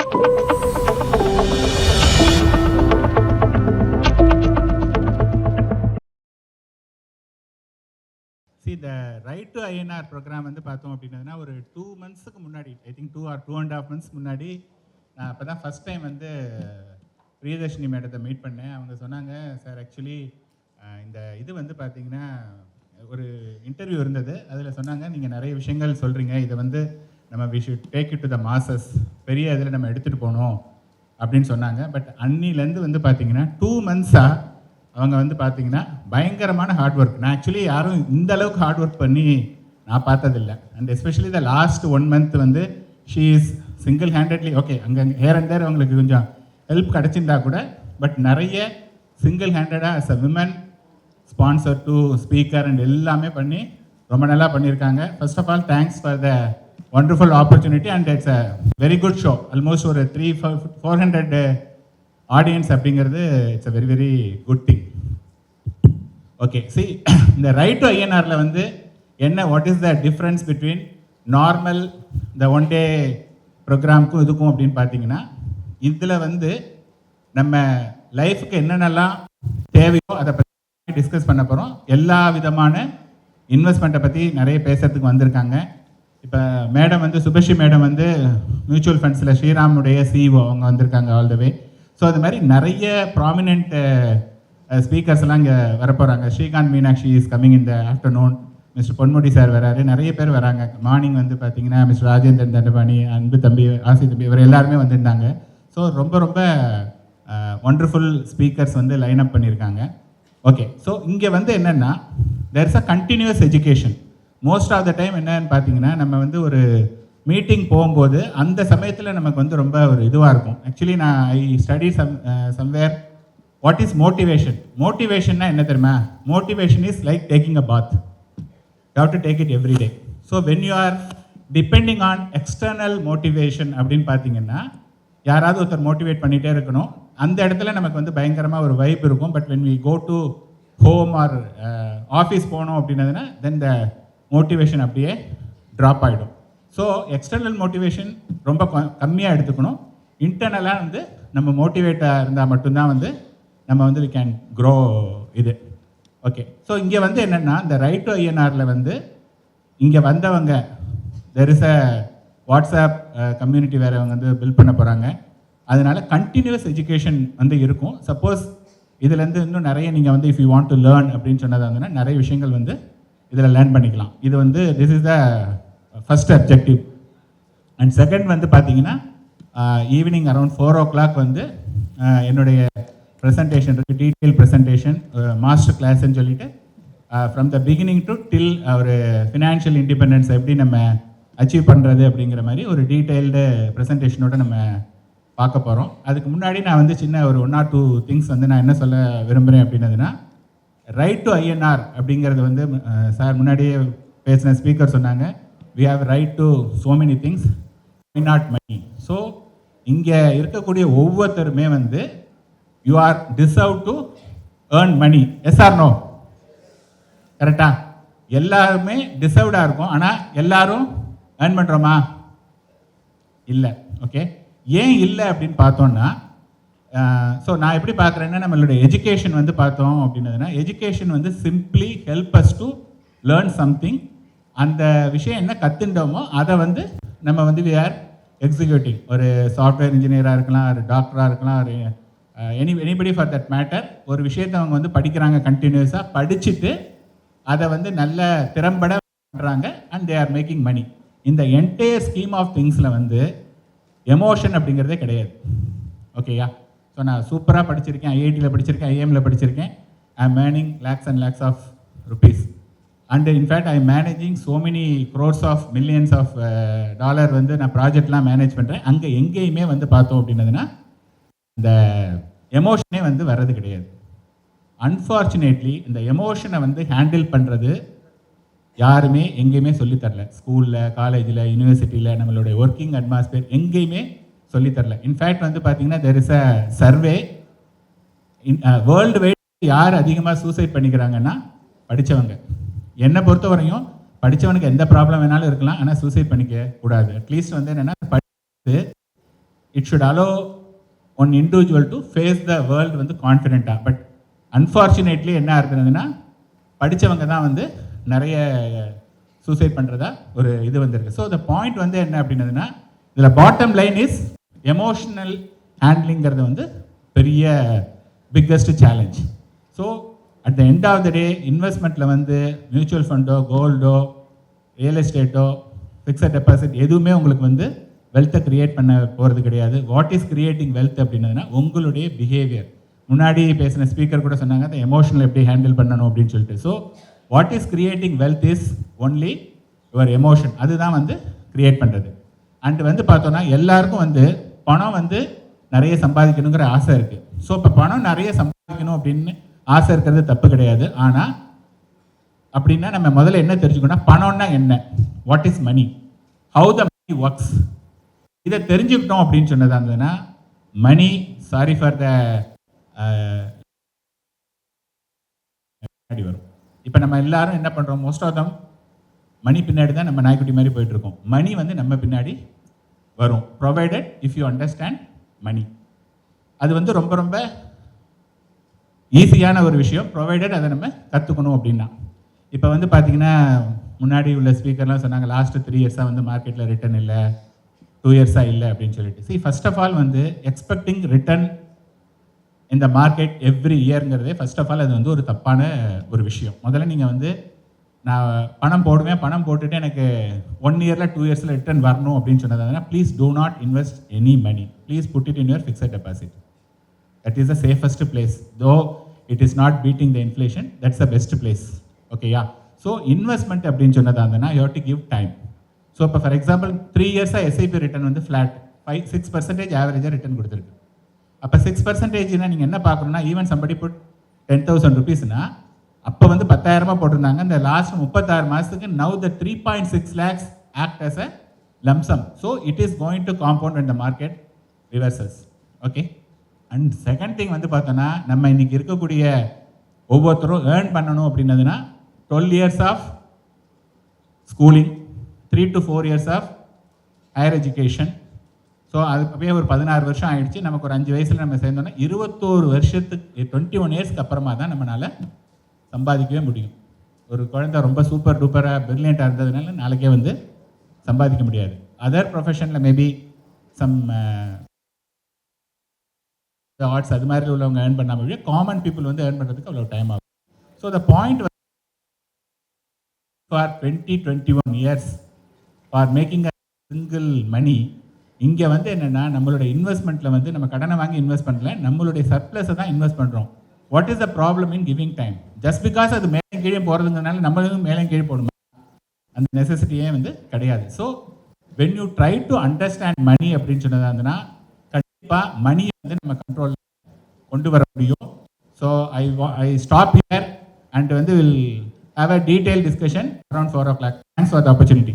இந்த right to INR program வந்து பார்த்தோம் அப்படின்னதுன்னா ஒரு 2 monthsக்கு முன்னாடி, ஐ திங்க் 2 or 2.5 months முன்னாடி நான் அப்போ தான் ஃபஸ்ட் டைம் வந்து பிரியதர்ஷினி மேடத்தை மீட் பண்ணேன். அவங்க சொன்னாங்க, சார் ஆக்சுவலி இந்த இது வந்து பார்த்தீங்கன்னா ஒரு இன்டர்வியூ இருந்தது, அதில் சொன்னாங்க நீங்கள் நிறைய விஷயங்கள் சொல்கிறீங்க, இதை வந்து நம்ம we should take it to the masses, பெரிய இதில் நம்ம எடுத்துகிட்டு போகணும் அப்படின்னு சொன்னாங்க. பட் அன்னிலேருந்து வந்து பார்த்தீங்கன்னா 2 months-ஆக அவங்க வந்து பார்த்தீங்கன்னா பயங்கரமான ஹார்ட் ஒர்க். நான் ஆக்சுவலி யாரும் இந்த அளவுக்கு ஹார்ட் ஒர்க் பண்ணி நான் பார்த்ததில்லை. And especially the last 1 month வந்து she is single handedly, okay அங்கே ஹேர் அண்ட் தேர் அவங்களுக்கு கொஞ்சம் ஹெல்ப் கிடச்சிருந்தா கூட, பட் நிறைய சிங்கிள் ஹேண்டடாக as a women sponsor to speaker and எல்லாமே பண்ணி ரொம்ப நல்லா பண்ணியிருக்காங்க. First of all thanks for the wonderful opportunity and it's a very good show. Almost ஒரு 400 ஆடியன்ஸ் அப்படிங்கிறது it's a very very good thing. Okay, C இந்த right to ஐஎன்ஆரில் வந்து என்ன, what is the difference between normal இந்த 1 day ப்ரோக்ராமுக்கும் இதுக்கும் அப்படின்னு பார்த்தீங்கன்னா, இதில் வந்து நம்ம லைஃபுக்கு என்னென்னலாம் தேவையோ அதை பற்றி டிஸ்கஸ் பண்ண போகிறோம். எல்லா விதமான இன்வெஸ்ட்மெண்ட்டை பற்றி நிறைய பேசுகிறதுக்கு வந்திருக்காங்க. இப்போ மேடம் வந்து சுபஸ்ரீ மேடம் வந்து மியூச்சுவல் ஃபண்ட்ஸில் ஸ்ரீராமுடைய சிஇஓ அவங்க வந்திருக்காங்க ஆல் த வே. ஸோ அது மாதிரி நிறைய ப்ராமினென்ட் ஸ்பீக்கர்ஸ் எல்லாம் இங்கே வரப்போகிறாங்க. ஸ்ரீகாந்த் மீனாட்சி இஸ் கம்மிங் இந்த ஆஃப்டர்நூன், மிஸ்டர் பொன்முடி சார் வராரு, நிறைய பேர் வராங்க. மார்னிங் வந்து பார்த்தீங்கன்னா மிஸ்டர் ராஜேந்திரன் தண்டபாணி, அன்பு தம்பி, ஆசி தம்பி, இவர் எல்லாருமே வந்திருந்தாங்க. ஸோ ரொம்ப ரொம்ப ஒண்டர்ஃபுல் ஸ்பீக்கர்ஸ் வந்து லைன் அப் பண்ணியிருக்காங்க. ஓகே, ஸோ இங்கே வந்து என்னென்னா there is a continuous education. Most of the time என்னன்னு பார்த்தீங்கன்னா, நம்ம வந்து ஒரு மீட்டிங் போகும்போது அந்த சமயத்தில் நமக்கு வந்து ரொம்ப ஒரு இதுவாக இருக்கும். ஆக்சுவலி நான் I study somewhere what is motivation. மோட்டிவேஷன்னா என்ன தெரியுமா? Motivation is like taking a bath. You have to take it every day. So when you are depending on external motivation அப்படின்னு பார்த்தீங்கன்னா, யாராவது ஒருத்தர் மோட்டிவேட் பண்ணிகிட்டே இருக்கணும். அந்த இடத்துல நமக்கு வந்து பயங்கரமாக ஒரு வைப் இருக்கும். But when we go to home or office போனோம் அப்படின்னதுன்னா தென் த மோட்டிவேஷன் அப்படியே ட்ராப் ஆகிடும். ஸோ எக்ஸ்டர்னல் மோட்டிவேஷன் ரொம்ப கம்மியாக எடுத்துக்கணும். இன்டர்னலாக வந்து நம்ம மோட்டிவேட்டாக இருந்தால் மட்டும்தான் வந்து நம்ம வந்து வி கேன் க்ரோ இது. ஓகே, ஸோ இங்கே வந்து என்னென்னா இந்த ரைட் டு ஐஎன்ஆரில் வந்து இங்கே வந்தவங்க there is a WhatsApp community வேறு அவங்க வந்து பில்ட் பண்ண போகிறாங்க. அதனால் கண்டினியூஸ் எஜுகேஷன் வந்து இருக்கும். சப்போஸ் இதுலேருந்து இன்னும் நிறைய நீங்கள் வந்து if you want to learn அப்படின்னு சொன்னதாக இருந்ததுன்னா நிறைய விஷயங்கள் வந்து இதில் லேர்ன் பண்ணிக்கலாம். இது வந்து this is the first objective. And second வந்து பார்த்தீங்கன்னா ஈவினிங் அரௌண்ட் 4 o'clock வந்து என்னுடைய ப்ரெசன்டேஷன் இருக்குது, டீட்டெயில் ப்ரெசன்டேஷன், மாஸ்டர் கிளாஸ்ன்னு சொல்லிட்டு ஃப்ரம் த பிகினிங் டு டில் ஒரு ஃபினான்ஷியல் இண்டிபெண்டன்ஸ் எப்படி நம்ம அச்சீவ் பண்ணுறது அப்படிங்கிற மாதிரி ஒரு டீட்டெயில்டு ப்ரெசன்டேஷனோடு நம்ம பார்க்க போகிறோம். அதுக்கு முன்னாடி நான் வந்து சின்ன ஒரு 1 or 2 திங்ஸ் வந்து நான் என்ன சொல்ல விரும்புகிறேன் அப்படின்னதுன்னா, ரைட் டு ஐஎன்ஆர் அப்படிங்கிறது வந்து சார் முன்னாடியே பேசின ஸ்பீக்கர் சொன்னாங்க, we have right to so many things, why not money. So இங்கே இருக்கக்கூடிய ஒவ்வொருத்தருமே வந்து you are deserve to earn money. Yes or no? கரெக்டா? எல்லாருமே டிசர்வ்டாக இருக்கும். ஆனால் எல்லாரும் ஏர்ன் பண்ணுறோமா? இல்லை. ஓகே, ஏன் இல்லை அப்படின்னு பார்த்தோன்னா, ஸோ நான் எப்படி பார்க்குறேன்னா, நம்மளுடைய எஜுகேஷன் வந்து பார்த்தோம் அப்படின்னதுன்னா, எஜுகேஷன் வந்து simply help us to learn something. அந்த விஷயம் என்ன கற்றுண்டோமோ அதை வந்து நம்ம வந்து வி ஆர் எக்ஸிக்யூட்டிங். ஒரு சாஃப்ட்வேர் இன்ஜினியராக இருக்கலாம், ஒரு டாக்டராக இருக்கலாம், ஒரு எனிபடி ஃபார் தட் மேட்டர். ஒரு விஷயத்தை அவங்க வந்து படிக்கிறாங்க, கண்டினியூஸாக படிச்சுட்டு அதை வந்து நல்ல திறம்பட பண்ணுறாங்க and they are making money. இந்த என்டையர் ஸ்கீம் ஆஃப் திங்ஸில் வந்து எமோஷன் அப்படிங்கிறதே கிடையாது. ஓகேயா? ஸோ நான் சூப்பராக படிச்சிருக்கேன், ஐஐடியில் படிச்சிருக்கேன், ஐஎம்ல படிச்சிருக்கேன், I am earning lakhs and lakhs of rupees and in fact I am managing so many crores of millions of dollar வந்து நான் ப்ராஜெக்ட்லாம் மேனேஜ் பண்ணுறேன். அங்கே எங்கேயுமே வந்து பார்த்தோம் அப்படின்னதுன்னா இந்த எமோஷனே வந்து வர்றது கிடையாது. அன்ஃபார்ச்சுனேட்லி இந்த எமோஷனை வந்து ஹேண்டில் பண்ணுறது யாருமே எங்கேயுமே சொல்லித்தரல. ஸ்கூலில், காலேஜில், யூனிவர்சிட்டியில், நம்மளுடைய ஒர்க்கிங் அட்மாஸ்பியர் எங்கேயுமே சொல்லித்தரல. இன்ஃபேக்ட் வந்து பார்த்தீங்கன்னா there is a survey world wide யார் அதிகமாக சூசைட் பண்ணிக்கிறாங்கன்னா படித்தவங்க. என்னை பொறுத்த வரையும் படித்தவனுக்கு எந்த ப்ராப்ளம் வேணாலும் இருக்கலாம், ஆனால் சூசைட் பண்ணிக்க கூடாது. அட்லீஸ்ட் வந்து என்னென்னா படித்து it should allow one individual to face the world வந்து கான்ஃபிடென்ட்டாக. பட் அன்ஃபார்ச்சுனேட்லி என்ன இருக்குதுன்னா படித்தவங்க தான் வந்து நிறைய சூசைட் பண்ணுறதா ஒரு இது வந்திருக்கு. ஸோ த பாயிண்ட் வந்து என்ன அப்படின்னதுன்னா இதில் பாட்டம் லைன் இஸ் எமோஷனல் ஹேண்ட்லிங்கிறது வந்து பெரிய biggest challenge. So at the end of the day இன்வெஸ்ட்மெண்ட்டில் வந்து மியூச்சுவல் ஃபண்டோ கோல்டோ ரியல் எஸ்டேட்டோ ஃபிக்ஸட் டெபாசிட் எதுவுமே உங்களுக்கு வந்து வெல்த்தை கிரியேட் பண்ண போகிறது கிடையாது. வாட் இஸ் கிரியேட்டிங் வெல்த் அப்படின்னதுன்னா உங்களுடைய பிஹேவியர். முன்னாடி பேசின ஸ்பீக்கர் கூட சொன்னாங்க அந்த எமோஷனல் எப்படி ஹேண்டில் பண்ணணும் அப்படின்னு சொல்லிட்டு. So what is creating wealth is only your emotion. அதுதான் வந்து கிரியேட் பண்ணுறது. அண்ட் வந்து பார்த்தோன்னா எல்லாருக்கும் வந்து பணம் வந்து நிறைய சம்பாதிக்கணுங்கிற ஆசை இருக்குது. ஸோ இப்போ பணம் நிறைய சம்பாதிக்கணும் அப்படின்னு ஆசை இருக்கிறது தப்பு கிடையாது. ஆனால் அப்படின்னா நம்ம முதல்ல என்ன தெரிஞ்சுக்கணும், பணம்னா என்ன, what is money, how the money works, இதை தெரிஞ்சுக்கிட்டோம் அப்படின்னு சொன்னதா இருந்ததுன்னா மணி சாரி ஃபார் த வரும். இப்போ நம்ம எல்லாரும் என்ன பண்ணுறோம், மோஸ்ட் ஆஃப் தம் மணி பின்னாடி தான் நம்ம நாய்க்குட்டி மாதிரி போயிட்டு இருக்கோம். மணி வந்து நம்ம பின்னாடி வரும், ப்ரொவைடட் இஃப் யூ அண்டர்ஸ்டாண்ட் மணி. அது வந்து ரொம்ப ரொம்ப ஈஸியான ஒரு விஷயம், ப்ரொவைடட் அதை நம்ம கற்றுக்கணும் அப்படின்னா. இப்போ வந்து பார்த்தீங்கன்னா முன்னாடி உள்ள ஸ்பீக்கர்லாம் சொன்னாங்க லாஸ்ட் 3 இயர்ஸாக வந்து மார்க்கெட்டில் ரிட்டர்ன் இல்லை, 2 இயர்ஸாக இல்லை அப்படின்னு சொல்லிட்டு. சி ஃபர்ஸ்ட் ஆஃப் ஆல் வந்து எக்ஸ்பெக்டிங் ரிட்டர்ன் இந்த மார்க்கெட் எவ்ரி இயர்ங்கிறதே ஃபர்ஸ்ட் ஆஃப் ஆல் அது வந்து ஒரு தப்பான ஒரு விஷயம். முதல்ல நீங்கள் வந்து நான் பணம் போடுவேன், பணம் போட்டுட்டு எனக்கு 1 இயரில் 2 இயர்ஸில் ரிட்டர்ன் வரணும் அப்படின்னு சொன்னதுனா please do not invest any money, please put it in your fixed deposit. That is the safest place. Though it is not beating the inflation, that's the best place. ஓகேயா? ஸோ இன்வெஸ்ட்மெண்ட் அப்படின்னு சொன்னதா இருந்ததுன்னா you have to give time. So இப்போ for example 3 இயர்ஸாக SIP return வந்து flat 6% ஆவரேஜாக return கொடுத்துருக்கு. அப்போ 6%னா நீங்கள் என்ன பார்க்கணும்னா ஈவன் சம்படி புட் 10,000 rupeesனா அப்போ வந்து 10,000 போட்டிருந்தாங்க. இந்த லாஸ்ட் 36 மாதத்துக்கு now the 3.6 lakhs act as a lump sum. So it is going to compound when the market reverses. Okay. And second thing வந்து பார்த்தோன்னா நம்ம இன்னைக்கு இருக்கக்கூடிய ஒவ்வொருத்தரும் ஏர்ன் பண்ணணும் அப்படின்னதுன்னா 12 years of schooling, 3 to 4 years of higher education. So அது அப்படியே ஒரு 16 வருஷம் ஆகிடுச்சு. நமக்கு ஒரு 5 வயசில் நம்ம சேர்ந்தோன்னா 21 வருஷத்துக்கு 21 இயர்ஸ்க்கு அப்புறமா தான் நம்மளால் சம்பாதிக்கவே முடியும். ஒரு குழந்தை ரொம்ப சூப்பர் டூப்பராக பிரில்லியண்ட்டாக இருந்ததுனால நாளைக்கே வந்து சம்பாதிக்க முடியாது. அதர் ப்ரொஃபஷனில் மேபி சம் ஆர்ட்ஸ் அது மாதிரி உள்ளவங்க ஏர்ன் பண்ணாமல் முடியும். காமன் பீப்புள் வந்து ஏர்ன் பண்ணுறதுக்கு அவ்வளோ டைம் ஆகும். So the point for 20-21 years for making a single money. இங்கே வந்து என்னென்னா நம்மளோட இன்வெஸ்ட்மெண்ட்டில் வந்து நம்ம கடனை வாங்கி இன்வெஸ்ட் பண்ணல, நம்மளுடைய சர்ப்ளஸை தான் இன்வெஸ்ட் பண்ணுறோம். What is the problem in giving time? Just because அது மேலே கீழே போகிறதுங்கிறனால நம்மளும் மேலே கீழே போடணும் அந்த நெசசிட்டியே வந்து கிடையாது. So when you try to understand money அப்படின்னு சொன்னதாக இருந்ததுன்னா கண்டிப்பாக மணியை வந்து நம்ம கண்ட்ரோல் கொண்டு வர முடியும். So I stop here and வந்து will have a detailed discussion around 4 o'clock. Thanks for the opportunity.